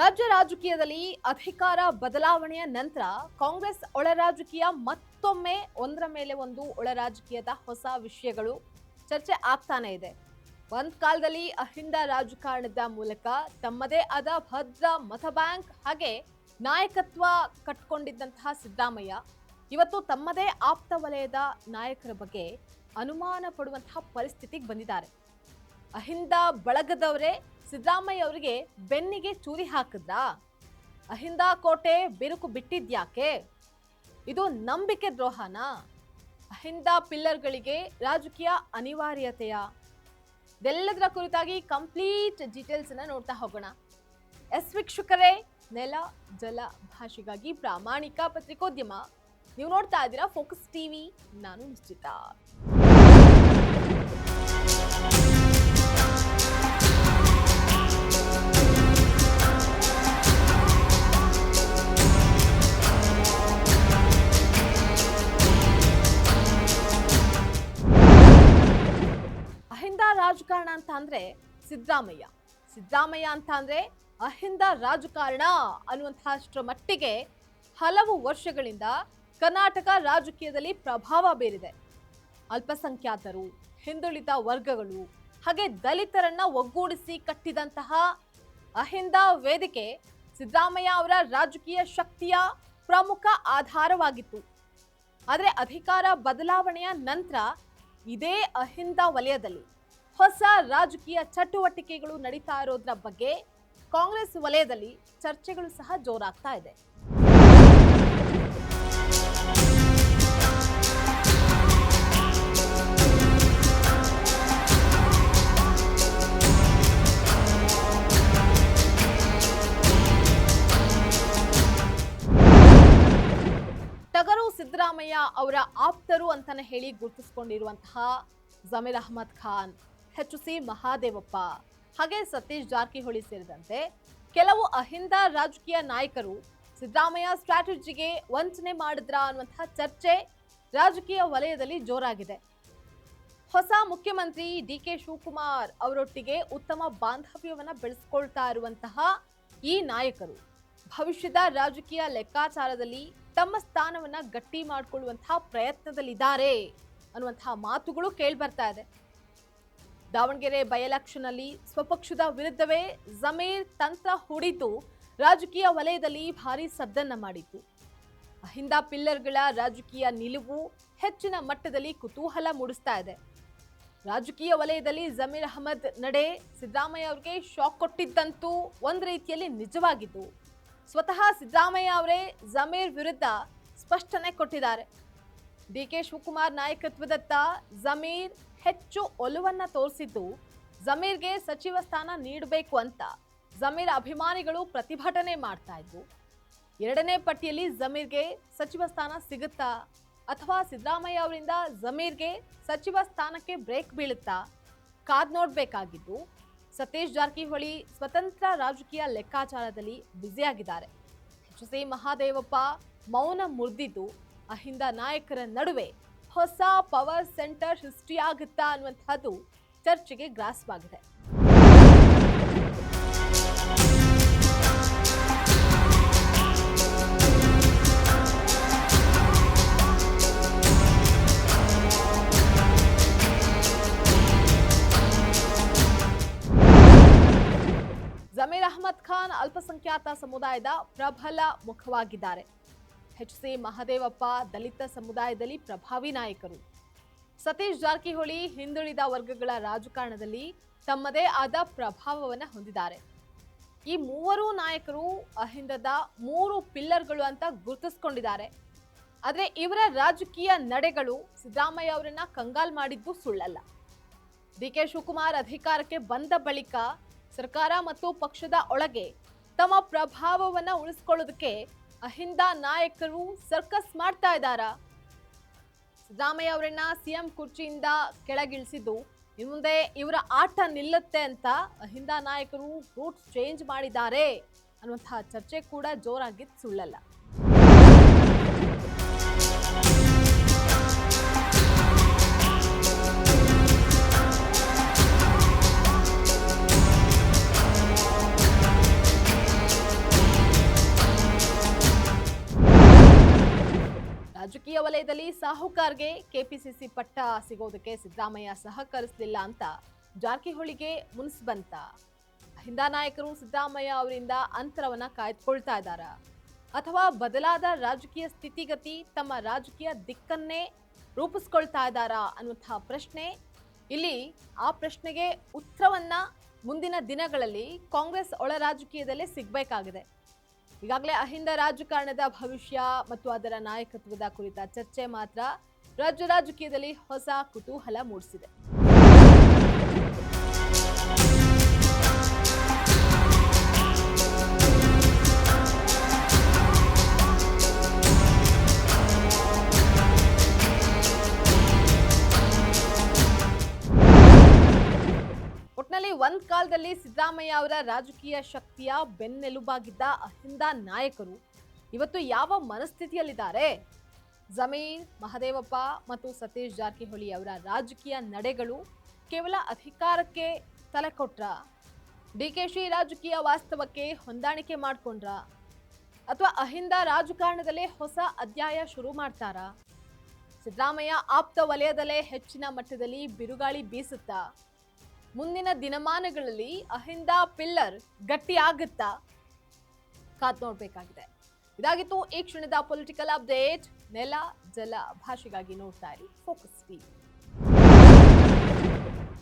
ರಾಜ್ಯ ರಾಜಕೀಯದಲ್ಲಿ ಅಧಿಕಾರ ಬದಲಾವಣೆಯ ನಂತರ ಕಾಂಗ್ರೆಸ್ ಒಳ ರಾಜಕೀಯ ಮತ್ತೊಮ್ಮೆ ಒಂದರ ಮೇಲೆ ಒಂದು ಒಳ ರಾಜಕೀಯದ ಹೊಸ ವಿಷಯಗಳು ಚರ್ಚೆ ಆಗ್ತಾನೆ ಇದೆ. ಒಂದ್ ಕಾಲದಲ್ಲಿ ಅಹಿಂದ ರಾಜಕಾರಣದ ಮೂಲಕ ತಮ್ಮದೇ ಆದ ಭದ್ರ ಮತ ಬ್ಯಾಂಕ್ ಹಾಗೆ ನಾಯಕತ್ವ ಕಟ್ಕೊಂಡಿದ್ದಂತಹ ಸಿದ್ದರಾಮಯ್ಯ ಇವತ್ತು ತಮ್ಮದೇ ಆಪ್ತ ವಲಯದ ನಾಯಕರ ಬಗ್ಗೆ ಅನುಮಾನ ಪಡುವಂತಹ ಪರಿಸ್ಥಿತಿಗೆ ಬಂದಿದ್ದಾರೆ. ಅಹಿಂದ ಬಳಗದವರೇ ಸಿದ್ದರಾಮಯ್ಯ ಅವರಿಗೆ ಬೆನ್ನಿಗೆ ಚೂರಿ ಹಾಕಿದ್ರಾ? ಅಹಿಂದ ಕೋಟೆ ಬಿರುಕು ಬಿಟ್ಟಿದ್ಯಾಕೆ? ಇದು ನಂಬಿಕೆ ದ್ರೋಹನಾ? ಅಹಿಂದ ಪಿಲ್ಲರ್ಗಳಿಗೆ ರಾಜಕೀಯ ಅನಿವಾರ್ಯತೆಯ? ಇದೆಲ್ಲದರ ಕುರಿತಾಗಿ ಕಂಪ್ಲೀಟ್ ಡೀಟೇಲ್ಸ್ ಅನ್ನ ನೋಡ್ತಾ ಹೋಗೋಣ. ವೀಕ್ಷಕರೇ, ನೆಲ ಜಲ ಭಾಷೆಗಾಗಿ ಪ್ರಾಮಾಣಿಕ ಪತ್ರಿಕೋದ್ಯಮ. ನೀವು ನೋಡ್ತಾ ಇದ್ದೀರಾ ಫೋಕಸ್ ಟಿವಿ. ನಾನು ನಿಶ್ಚಿತ. ಅಹಿಂದ ರಾಜಕಾರಣ ಅಂತ ಅಂದ್ರೆ ಸಿದ್ದರಾಮಯ್ಯ ಅಂತ ಅಂದ್ರೆ ಅಹಿಂದ ರಾಜಕಾರಣ ಅನ್ನುವಂತಹಷ್ಟರ ಮಟ್ಟಿಗೆ ಹಲವು ವರ್ಷಗಳಿಂದ ಕರ್ನಾಟಕ ರಾಜಕೀಯದಲ್ಲಿ ಪ್ರಭಾವ ಬೀರಿದೆ. ಅಲ್ಪಸಂಖ್ಯಾತರು, ಹಿಂದುಳಿದ ವರ್ಗಗಳು ಹಾಗೆ ದಲಿತರನ್ನ ಒಗ್ಗೂಡಿಸಿ ಕಟ್ಟಿದಂತಹ ಅಹಿಂದ ವೇದಿಕೆ ಸಿದ್ದರಾಮಯ್ಯ ಅವರ ರಾಜಕೀಯ ಶಕ್ತಿಯ ಪ್ರಮುಖ ಆಧಾರವಾಗಿತ್ತು. ಆದರೆ ಅಧಿಕಾರ ಬದಲಾವಣೆಯ ನಂತರ ಇದೇ ಅಹಿಂದ ವಲಯದಲ್ಲಿ ಹೊಸ ರಾಜಕೀಯ ಚಟುವಟಿಕೆಗಳು ನಡೀತಾ ಇರೋದ್ರ ಬಗ್ಗೆ ಕಾಂಗ್ರೆಸ್ ವಲಯದಲ್ಲಿ ಚರ್ಚೆಗಳು ಸಹ ಜೋರಾಗ್ತಾ ಇದೆ. ಟಗರು ಸಿದ್ದರಾಮಯ್ಯ ಅವರ ಆಪ್ತರು ಅಂತಾನೆ ಹೇಳಿ ಗುರುತಿಸಿಕೊಂಡಿರುವಂತಹ ಜಮೀರ್ ಅಹಮದ್ ಖಾನ್, ಸಿ ಮಹಾದೇವಪ್ಪ ಹಾಗೆ ಸತೀಶ್ ಜಾರಕಿಹೊಳಿ ಸೇರಿದಂತೆ ಕೆಲವು ಅಹಿಂದ ರಾಜಕೀಯ ನಾಯಕರು ಸಿದ್ದರಾಮಯ್ಯ ಸ್ಟ್ರಾಟಜಿಗೆ ವಂಚನೆ ಮಾಡಿದ್ರ ಅನ್ನುವಂತಹ ಚರ್ಚೆ ರಾಜಕೀಯ ವಲಯದಲ್ಲಿ ಜೋರಾಗಿದೆ. ಹೊಸ ಮುಖ್ಯಮಂತ್ರಿ ಡಿಕೆ ಶಿವಕುಮಾರ್ ಅವರೊಟ್ಟಿಗೆ ಉತ್ತಮ ಬಾಂಧವ್ಯವನ್ನ ಬೆಳೆಸಿಕೊಳ್ತಾ ಇರುವಂತಹ ಈ ನಾಯಕರು ಭವಿಷ್ಯದ ರಾಜಕೀಯ ಲೆಕ್ಕಾಚಾರದಲ್ಲಿ ತಮ್ಮ ಸ್ಥಾನವನ್ನ ಗಟ್ಟಿ ಮಾಡಿಕೊಳ್ಳುವಂತಹ ಪ್ರಯತ್ನದಲ್ಲಿದ್ದಾರೆ ಅನ್ನುವಂತಹ ಮಾತುಗಳು ಕೇಳ್ಬರ್ತಾ ಇದೆ. ದಾವಣಗೆರೆ ಬೈ ಎಲೆಕ್ಷನ್ ಅಲ್ಲಿ ಸ್ವಪಕ್ಷದ ವಿರುದ್ಧವೇ ಜಮೀರ್ ತಂತ್ರ ಹೂಡಿದ್ದು ರಾಜಕೀಯ ವಲಯದಲ್ಲಿ ಭಾರಿ ಸದ್ದನ್ನ ಮಾಡಿತ್ತು. ಅಹಿಂದ ಪಿಲ್ಲರ್ಗಳ ರಾಜಕೀಯ ನಿಲುವು ಹೆಚ್ಚಿನ ಮಟ್ಟದಲ್ಲಿ ಕುತೂಹಲ ಮೂಡಿಸ್ತಾ ಇದೆ. ರಾಜಕೀಯ ವಲಯದಲ್ಲಿ ಜಮೀರ್ ಅಹಮದ್ ನಡೆ ಸಿದ್ದರಾಮಯ್ಯ ಅವರಿಗೆ ಶಾಕ್ ಕೊಟ್ಟಿದ್ದಂತೂ ಒಂದು ರೀತಿಯಲ್ಲಿ ನಿಜವಾಗಿದ್ದು, ಸ್ವತಃ ಸಿದ್ದರಾಮಯ್ಯ ಅವರೇ ಜಮೀರ್ ವಿರುದ್ಧ ಸ್ಪಷ್ಟನೆ ಕೊಟ್ಟಿದ್ದಾರೆ. ಡಿಕೆ ಶಿವಕುಮಾರ್ ನಾಯಕತ್ವದತ್ತ ಜಮೀರ್ ಹೆಚ್ಚು ಒಲವನ್ನ ತೋರಿಸಿದ್ದು, ಜಮೀರ್ಗೆ ಸಚಿವ ಸ್ಥಾನ ನೀಡಬೇಕು ಅಂತ ಜಮೀರ್ ಅಭಿಮಾನಿಗಳು ಪ್ರತಿಭಟನೆ ಮಾಡ್ತಾ ಇದ್ರು. ಎರಡನೇ ಪಟ್ಟಿಯಲ್ಲಿ ಜಮೀರ್ಗೆ ಸಚಿವ ಸ್ಥಾನ ಸಿಗುತ್ತಾ ಅಥವಾ ಸಿದ್ದರಾಮಯ್ಯ ಅವರಿಂದ ಜಮೀರ್ಗೆ ಸಚಿವ ಸ್ಥಾನಕ್ಕೆ ಬ್ರೇಕ್ ಬೀಳುತ್ತಾ ಕಾದ್ ನೋಡ್ಬೇಕಾಗಿದ್ದು, ಸತೀಶ್ ಜಾರಕಿಹೊಳಿ ಸ್ವತಂತ್ರ ರಾಜಕೀಯ ಲೆಕ್ಕಾಚಾರದಲ್ಲಿ ಬ್ಯುಸಿಯಾಗಿದ್ದಾರೆ. ಸಿ ಮಹಾದೇವಪ್ಪ ಮೌನ ಮುರಿದಿದ್ದು ಅಹಿಂದ ನಾಯಕರ ನಡುವೆ ಹೊಸ ಪವರ್ ಸೆಂಟರ್ ಸೃಷ್ಟಿಯಾಗುತ್ತಾ ಅನ್ನುವಂಥದ್ದು ಚರ್ಚೆಗೆ ಗ್ರಾಸವಾಗಿದೆ. ಜಮೀರ್ ಅಹಮದ್ ಖಾನ್ ಅಲ್ಪಸಂಖ್ಯಾತ ಸಮುದಾಯದ ಪ್ರಬಲ ಮುಖವಾಗಿದ್ದಾರೆ. ಸಿ ಮಹಾದೇವಪ್ಪ ದಲಿತ ಸಮುದಾಯದಲ್ಲಿ ಪ್ರಭಾವಿ ನಾಯಕರು. ಸತೀಶ್ ಜಾರಕಿಹೊಳಿ ಹಿಂದುಳಿದ ವರ್ಗಗಳ ರಾಜಕಾರಣದಲ್ಲಿ ತಮ್ಮದೇ ಆದ ಪ್ರಭಾವವನ್ನು ಹೊಂದಿದ್ದಾರೆ. ಈ ಮೂವರು ನಾಯಕರು ಅಹಿಂದದ 3 ಪಿಲ್ಲರ್ಗಳು ಅಂತ ಗುರುತಿಸಿಕೊಂಡಿದ್ದಾರೆ. ಆದರೆ ಇವರ ರಾಜಕೀಯ ನಡೆಗಳು ಸಿದ್ದರಾಮಯ್ಯ ಅವರನ್ನ ಕಂಗಾಲ್ ಮಾಡಿದ್ದು ಸುಳ್ಳಲ್ಲ. ಡಿಕೆ ಶಿವಕುಮಾರ್ ಅಧಿಕಾರಕ್ಕೆ ಬಂದ ಬಳಿಕ ಸರ್ಕಾರ ಮತ್ತು ಪಕ್ಷದ ಒಳಗೆ ತಮ್ಮ ಪ್ರಭಾವವನ್ನು ಉಳಿಸಿಕೊಳ್ಳೋದಕ್ಕೆ ಅಹಿಂದ ನಾಯಕರು ಸರ್ಕಸ್ ಮಾಡ್ತಾ ಇದ್ದಾರಾ? ಸಿದ್ದರಾಮಯ್ಯ ಅವರನ್ನ ಸಿಎಂ ಕುರ್ಚಿಯಿಂದ ಕೆಳಗಿಳಿಸಿದ್ದು ಇನ್ನು ಮುಂದೆ ಇವರ ಆಟ ನಿಲ್ಲುತ್ತೆ ಅಂತ ಅಹಿಂದ ನಾಯಕರು ರೂಟ್ ಚೇಂಜ್ ಮಾಡಿದ್ದಾರೆ ಅನ್ನುವಂತಹ ಚರ್ಚೆ ಕೂಡ ಜೋರಾಗಿದ್ದು ಸುಳ್ಳಲ್ಲ. ರಾಜಕೀಯ ವಲಯದಲ್ಲಿ ಸಾಹುಕಾರ್ಗೆ ಕೆಪಿಸಿಸಿ ಪಟ್ಟ ಸಿಗೋದಕ್ಕೆ ಸಿದ್ದರಾಮಯ್ಯ ಸಹಕರಿಸಲಿಲ್ಲ ಅಂತ ಜಾರಕಿಹೊಳಿಗೆ ಮುನ್ಸ್ ಬಂತ. ಅಹಿಂದ ನಾಯಕರು ಸಿದ್ದರಾಮಯ್ಯ ಅವರಿಂದ ಅಂತರವನ್ನ ಕಾಯ್ದುಕೊಳ್ತಾ ಇದ್ದಾರ ಅಥವಾ ಬದಲಾದ ರಾಜಕೀಯ ಸ್ಥಿತಿಗತಿ ತಮ್ಮ ರಾಜಕೀಯ ದಿಕ್ಕನ್ನೇ ರೂಪಿಸ್ಕೊಳ್ತಾ ಇದ್ದಾರಾ ಅನ್ನುವಂತಹ ಪ್ರಶ್ನೆ ಇಲ್ಲಿ. ಆ ಪ್ರಶ್ನೆಗೆ ಉತ್ತರವನ್ನ ಮುಂದಿನ ದಿನಗಳಲ್ಲಿ ಕಾಂಗ್ರೆಸ್ ಒಳ ರಾಜಕೀಯದಲ್ಲೇ ಸಿಗಬೇಕಾಗಿದೆ. ಈಗಾಗಲೇ ಅಹಿಂದ ರಾಜಕಾರಣದ ಭವಿಷ್ಯ ಮತ್ತು ಅದರ ನಾಯಕತ್ವದ ಕುರಿತ ಚರ್ಚೆ ಮಾತ್ರ ರಾಜ್ಯ ರಾಜಕೀಯದಲ್ಲಿ ಹೊಸ ಕುತೂಹಲ ಮೂಡಿಸಿದೆ. ಒಟ್ನಲ್ಲಿ ಒಂದ್ ಕಾಲದಲ್ಲಿ ಸಿದ್ದರಾಮಯ್ಯ ಅವರ ರಾಜಕೀಯ ಶಕ್ತಿಯ ಬೆನ್ನೆಲುಬಾಗಿದ್ದ ಅಹಿಂದ ನಾಯಕರು ಇವತ್ತು ಯಾವ ಮನಸ್ಥಿತಿಯಲ್ಲಿದ್ದಾರೆ? ಜಮೀರ್, ಮಹದೇವಪ್ಪ ಮತ್ತು ಸತೀಶ್ ಜಾರಕಿಹೊಳಿ ಅವರ ರಾಜಕೀಯ ನಡೆಗಳು ಕೇವಲ ಅಧಿಕಾರಕ್ಕೆ ತಲೆ ಕೊಟ್ರ? ಡಿಕೆಶಿ ರಾಜಕೀಯ ವಾಸ್ತವಕ್ಕೆ ಹೊಂದಾಣಿಕೆ ಮಾಡ್ಕೊಂಡ್ರ? ಅಥವಾ ಅಹಿಂದ ರಾಜಕಾರಣದಲ್ಲೇ ಹೊಸ ಅಧ್ಯಾಯ ಶುರು ಮಾಡ್ತಾರಾ? ಸಿದ್ದರಾಮಯ್ಯ ಆಪ್ತ ವಲಯದಲ್ಲೇ ಹೆಚ್ಚಿನ ಮಟ್ಟದಲ್ಲಿ ಬಿರುಗಾಳಿ ಬೀಸುತ್ತಾ? ಮುಂದಿನ ದಿನಮಾನಗಳಲ್ಲಿ ಅಹಿಂದ ಪಿಲ್ಲರ್ ಗಟ್ಟಿ ಆಗುತ್ತಾ? ಕಾದ್ ನೋಡ್ಬೇಕಾಗಿದೆ. ಇದಾಗಿತ್ತು ಈ ಕ್ಷಣದ ಪೊಲಿಟಿಕಲ್ ಅಪ್ಡೇಟ್. ನೆಲ ಜಲ ಭಾಷೆಗಾಗಿ ನೋಡ್ತಾ ಇರಿ ಫೋಕಸ್ ಟಿವಿ.